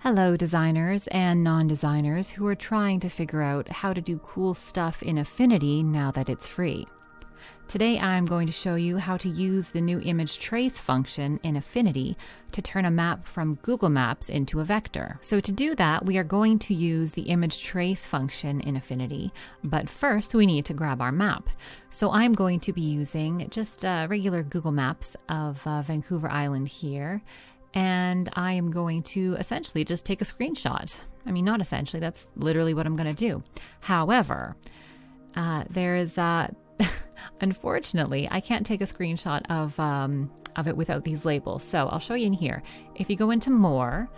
Hello, designers and non-designers who are trying to figure out how to do cool stuff in Affinity now that it's free. Today I'm going to show you how to use the new image trace function in Affinity to turn a map from Google Maps into a vector. So to do that, we are going to use the image trace function in Affinity, but first we need to grab our map. So I'm going to be using just regular Google Maps of Vancouver Island here. And I am going to essentially just take a screenshot. I mean, not essentially, that's literally what I'm going to do. However, unfortunately, I can't take a screenshot of it without these labels. So I'll show you in here. If you go into More,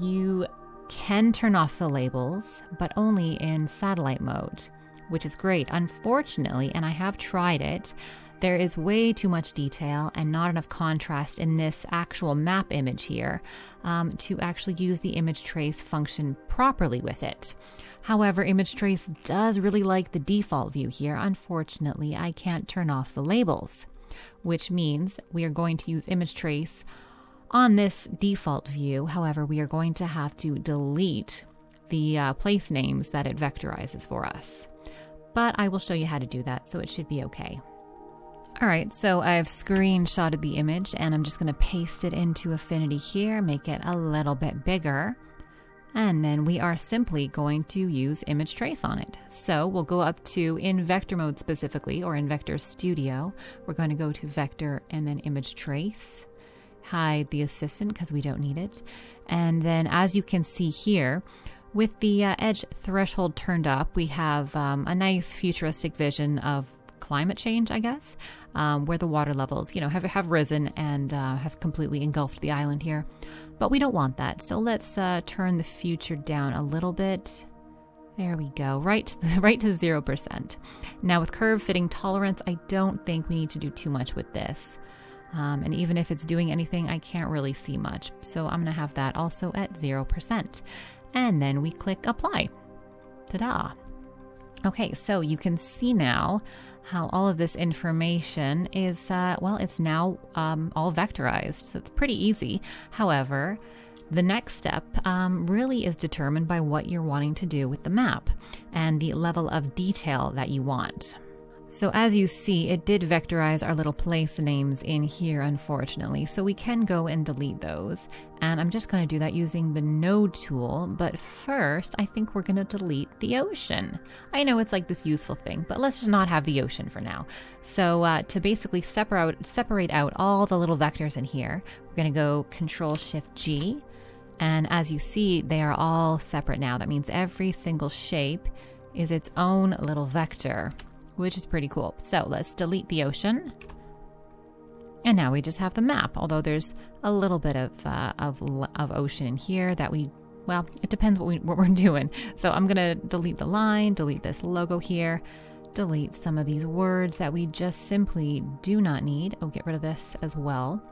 you can turn off the labels, but only in satellite mode, which is great. Unfortunately, and I have tried it, there is way too much detail and not enough contrast in this actual map image here to actually use the image trace function properly with it. However, image trace does really like the default view here. Unfortunately, I can't turn off the labels, which means we are going to use image trace on this default view. However, we are going to have to delete the place names that it vectorizes for us. But I will show you how to do that, so it should be okay. All right, so I've screenshotted the image and I'm just going to paste it into Affinity here, make it a little bit bigger. And then we are simply going to use image trace on it. So we'll go up to, in vector mode specifically, or in Vector Studio, we're going to go to Vector and then Image Trace. Hide the assistant because we don't need it. And then as you can see here, with the edge threshold turned up, we have a nice futuristic vision of climate change, I guess, where the water levels, have risen and have completely engulfed the island here. But we don't want that. So let's turn the future down a little bit. There we go, right to 0%. Now with curve fitting tolerance, I don't think we need to do too much with this. And even if it's doing anything, I can't really see much. So I'm going to have that also at 0%. And then we click apply. Ta-da! Okay, so you can see now how all of this information is, it's now all vectorized. So it's pretty easy. However, the next step really is determined by what you're wanting to do with the map and the level of detail that you want. So as you see, it did vectorize our little place names in here, unfortunately. So we can go and delete those. And I'm just going to do that using the node tool. But first, I think we're going to delete the ocean. I know it's like this useful thing, but let's just not have the ocean for now. So to basically separate out all the little vectors in here, we're going to go Control-Shift-G. And as you see, they are all separate now. That means every single shape is its own little vector, which is pretty cool. So let's delete the ocean. And now we just have the map, although there's a little bit of ocean in here that it depends what we're doing. So I'm gonna delete the line, delete this logo here, delete some of these words that we just simply do not need. Oh, get rid of this as well.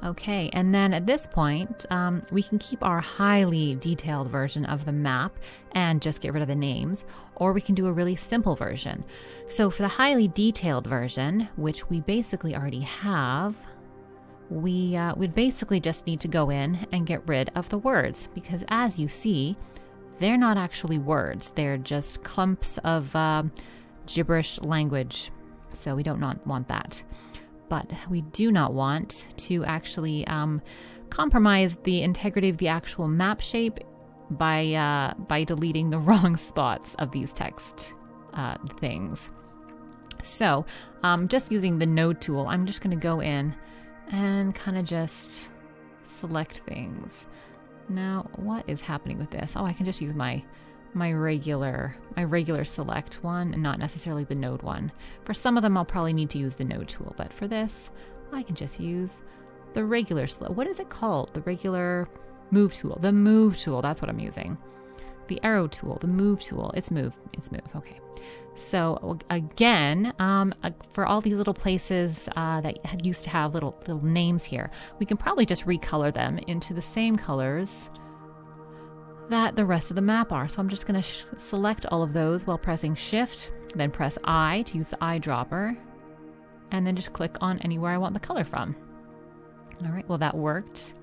Okay, and then at this point, we can keep our highly detailed version of the map and just get rid of the names, or we can do a really simple version. So for the highly detailed version, which we basically already have, we'd basically just need to go in and get rid of the words, because as you see, they're not actually words. They're just clumps of gibberish language, so we don't want that. But we do not want to actually compromise the integrity of the actual map shape by deleting the wrong spots of these text things. So just using the node tool, I'm just going to go in and kind of just select things. Now, what is happening with this? Oh, I can just use my regular select one and not necessarily the node one. For some of them, I'll probably need to use the node tool, but for this, I can just use the regular what is it called? The regular move tool. The move tool, that's what I'm using. The arrow tool, the move tool. It's move. Okay. So again, for all these little places that used to have little names here, we can probably just recolor them into the same colors that the rest of the map are. So I'm just going to select all of those while pressing Shift, then press I to use the eyedropper, and then just click on anywhere I want the color from. All right, well that worked.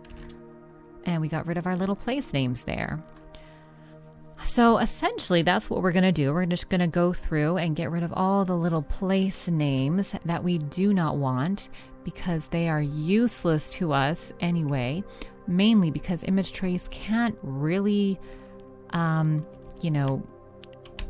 And we got rid of our little place names there. So essentially that's what we're going to do. We're just going to go through and get rid of all the little place names that we do not want because they are useless to us anyway, mainly because image trace can't really,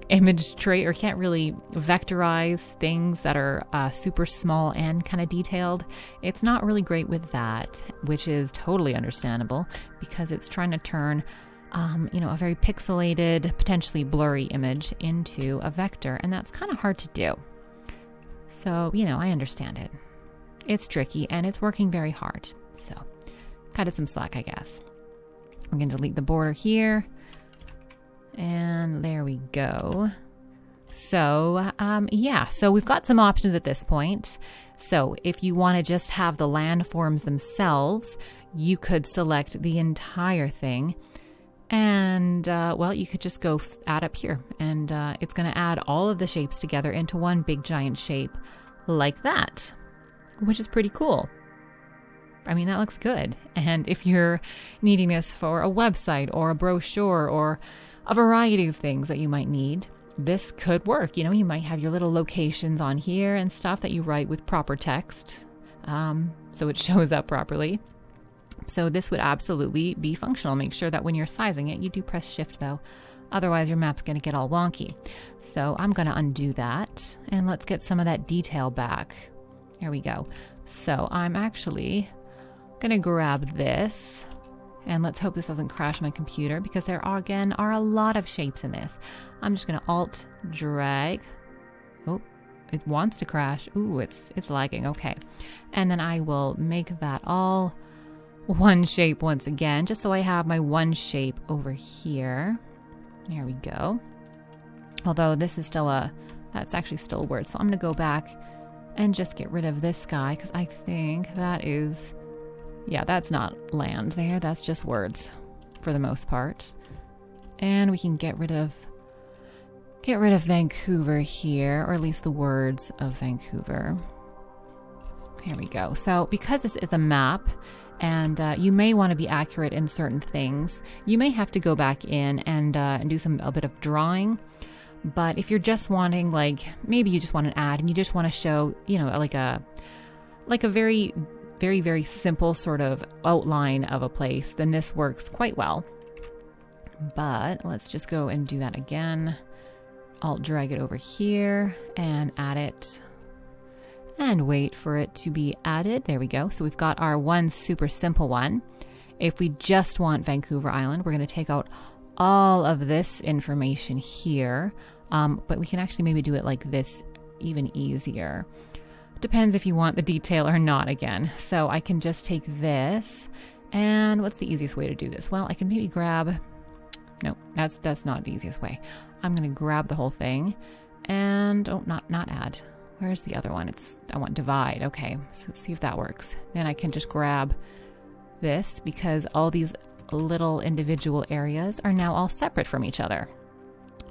image trace or can't really vectorize things that are super small and kind of detailed. It's not really great with that, which is totally understandable because it's trying to turn a very pixelated, potentially blurry image into a vector, and that's kind of hard to do. So, I understand it. It's tricky, and it's working very hard. So, cut it some slack, I guess. I'm going to delete the border here, and there we go. So, so we've got some options at this point. So, if you want to just have the landforms themselves, you could select the entire thing. And, you could just go add up here and it's going to add all of the shapes together into one big giant shape like that, which is pretty cool. I mean, that looks good. And if you're needing this for a website or a brochure or a variety of things that you might need, this could work. You might have your little locations on here and stuff that you write with proper text so it shows up properly. So this would absolutely be functional. Make sure that when you're sizing it, you do press shift though. Otherwise your map's going to get all wonky. So I'm going to undo that and let's get some of that detail back. There we go. So I'm actually going to grab this and let's hope this doesn't crash my computer because there are a lot of shapes in this. I'm just going to alt drag. Oh, it wants to crash. Ooh, it's lagging. Okay. And then I will make that all one shape once again, just so I have my one shape over here. There we go. Although this is that's actually still a word. So I'm going to go back and just get rid of this guy because I think that's not land there. That's just words for the most part. And we can get rid of Vancouver here, or at least the words of Vancouver. Here we go. So because this is a map, and you may want to be accurate in certain things, you may have to go back in and do a bit of drawing. But if you're just wanting, maybe you just want an ad and you just want to show, like a very, very, very simple sort of outline of a place, then this works quite well. But let's just go and do that again. I'll drag it over here and add it. And wait for it to be added. There we go. So we've got our one super simple one. If we just want Vancouver Island, we're going to take out all of this information here. But we can actually maybe do it like this even easier. Depends if you want the detail or not again. So I can just take this and what's the easiest way to do this? Well, I can maybe grab, no, that's not the easiest way. I'm going to grab the whole thing and, not add. Where's the other one? I want divide. Okay, so let's see if that works. Then I can just grab this because all these little individual areas are now all separate from each other.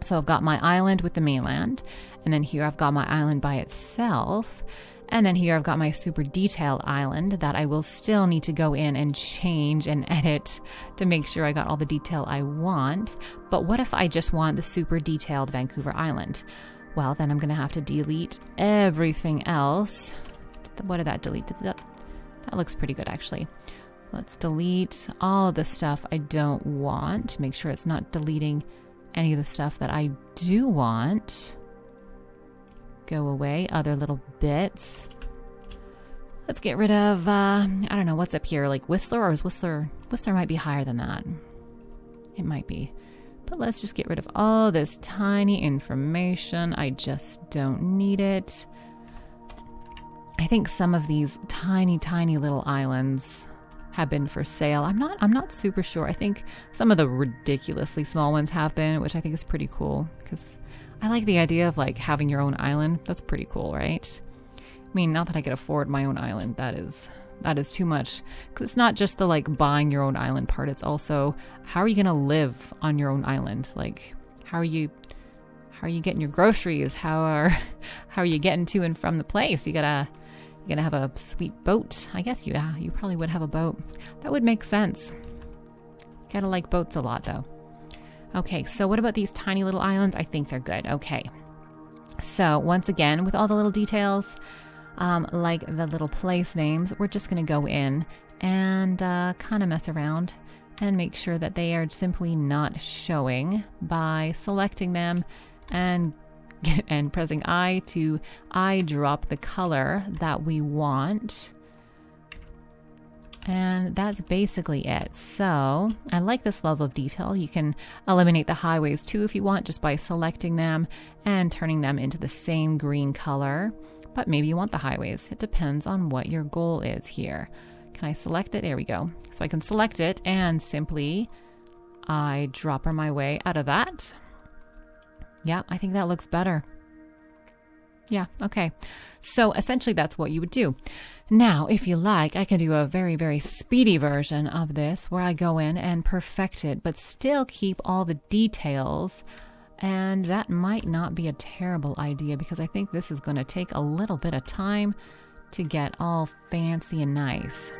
So I've got my island with the mainland, and then here I've got my island by itself, and then here I've got my super detailed island that I will still need to go in and change and edit to make sure I got all the detail I want. But what if I just want the super detailed Vancouver Island? Well, then I'm going to have to delete everything else. What did that delete? That looks pretty good, actually. Let's delete all of the stuff I don't want to make sure it's not deleting any of the stuff that I do want. Go away, other little bits. Let's get rid of, I don't know, what's up here, like Whistler, or is Whistler might be higher than that. It might be. But let's just get rid of all this tiny information. I just don't need it. I think some of these tiny, tiny little islands have been for sale. I'm not super sure. I think some of the ridiculously small ones have been, which I think is pretty cool because I like the idea of like having your own island. That's pretty cool, right? I mean, not that I could afford my own island. That is too much. Because it's not just the like buying your own island part. It's also how are you going to live on your own island? Like how are you getting your groceries? How are you getting to and from the place? You're gonna have a sweet boat. I guess you probably would have a boat. That would make sense. Gotta like boats a lot though. Okay, so what about these tiny little islands? I think they're good. Okay. So once again, with all the little details, like the little place names, we're just going to go in and kind of mess around and make sure that they are simply not showing by selecting them and pressing I to eyedrop the color that we want. And that's basically it. So I like this level of detail. You can eliminate the highways too if you want, just by selecting them and turning them into the same green color. But maybe you want the highways. It depends on what your goal is here. Can I select it? There we go. So I can select it and simply eyedropper my way out of that. Yeah, I think that looks better. Yeah, okay. So essentially that's what you would do. Now, if you like, I can do a very, very speedy version of this where I go in and perfect it, but still keep all the details. And that might not be a terrible idea because I think this is going to take a little bit of time to get all fancy and nice.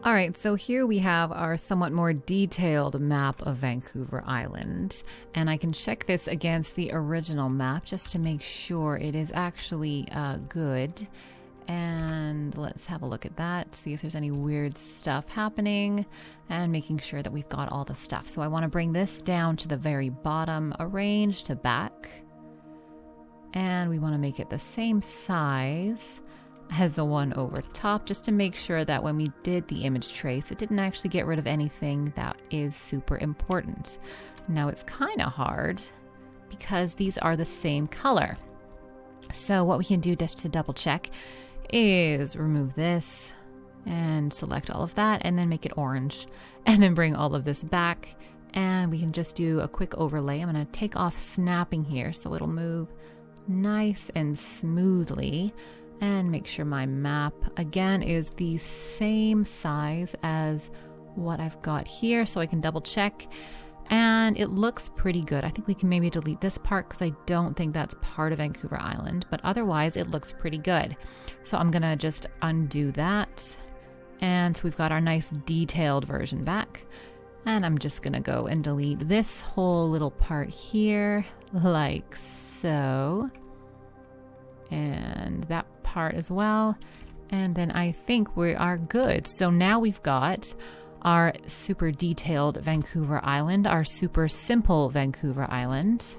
All right, so here we have our somewhat more detailed map of Vancouver Island, and I can check this against the original map just to make sure it is actually good. And let's have a look at that, see if there's any weird stuff happening, and making sure that we've got all the stuff. So I want to bring this down to the very bottom, arrange to back, and we want to make it the same size as the one over top, just to make sure that when we did the image trace, it didn't actually get rid of anything that is super important. Now it's kind of hard because these are the same color. So what we can do just to double check is remove this and select all of that and then make it orange, and then bring all of this back, and we can just do a quick overlay. I'm going to take off snapping here so it'll move nice and smoothly. And make sure my map, again, is the same size as what I've got here, so I can double check. And it looks pretty good. I think we can maybe delete this part because I don't think that's part of Vancouver Island, but otherwise it looks pretty good. So I'm gonna just undo that. And so we've got our nice detailed version back. And I'm just gonna go and delete this whole little part here, like so. And that part as well, and then I think we are good. So now we've got our super detailed Vancouver Island, our super simple Vancouver Island,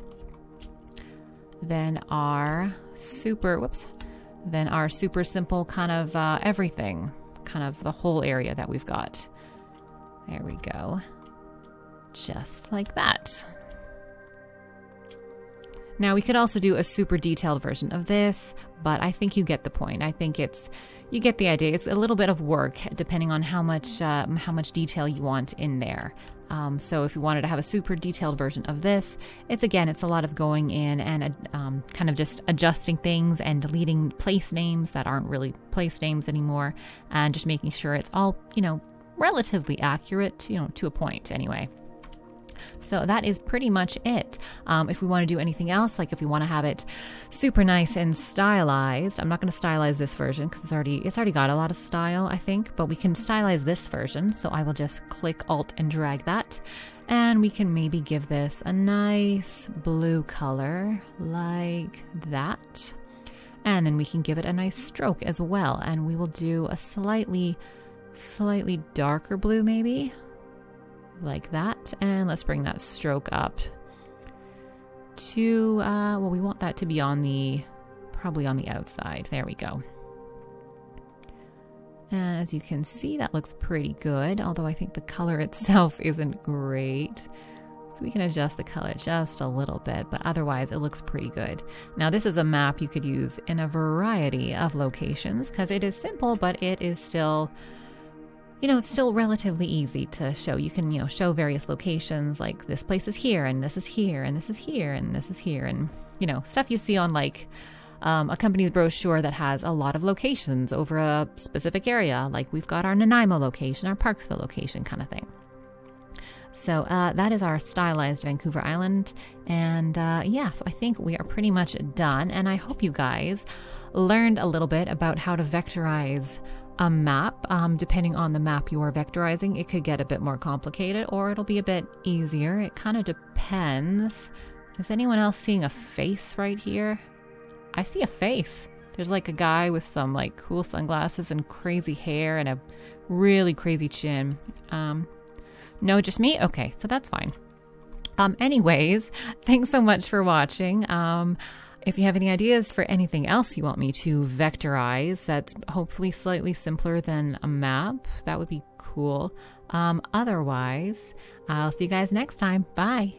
then our super simple kind of everything, kind of the whole area that we've got. There we go, just like that. Now we could also do a super detailed version of this, but I think you get the point. I think you get the idea. It's a little bit of work depending on how much detail you want in there. So if you wanted to have a super detailed version of this, it's a lot of going in and kind of just adjusting things and deleting place names that aren't really place names anymore, and just making sure it's all, relatively accurate, to a point anyway. So that is pretty much it. If we want to do anything else, like if we want to have it super nice and stylized, I'm not going to stylize this version because it's already got a lot of style, I think, but we can stylize this version. So I will just click Alt and drag that, and we can maybe give this a nice blue color like that. And then we can give it a nice stroke as well. And we will do a slightly darker blue maybe, like that. And let's bring that stroke up to, well, we want that to be on probably on the outside. There we go. As you can see, that looks pretty good, although I think the color itself isn't great. So we can adjust the color just a little bit, but otherwise it looks pretty good. Now this is a map you could use in a variety of locations because it is simple, but it is still, it's still relatively easy to show. You can, show various locations, like this place is here, and this is here, and this is here, and this is here, and, stuff you see on like a company's brochure that has a lot of locations over a specific area. Like we've got our Nanaimo location, our Parksville location kind of thing. So that is our stylized Vancouver Island. And so I think we are pretty much done. And I hope you guys learned a little bit about how to vectorize a map. Depending on the map you are vectorizing, it could get a bit more complicated or it'll be a bit easier. It kind of depends. Is anyone else seeing a face right here? I see a face. There's like a guy with some like cool sunglasses and crazy hair and a really crazy chin. No, just me? Okay, so that's fine. Anyways, thanks so much for watching. If you have any ideas for anything else you want me to vectorize that's hopefully slightly simpler than a map, that would be cool. Otherwise, I'll see you guys next time. Bye.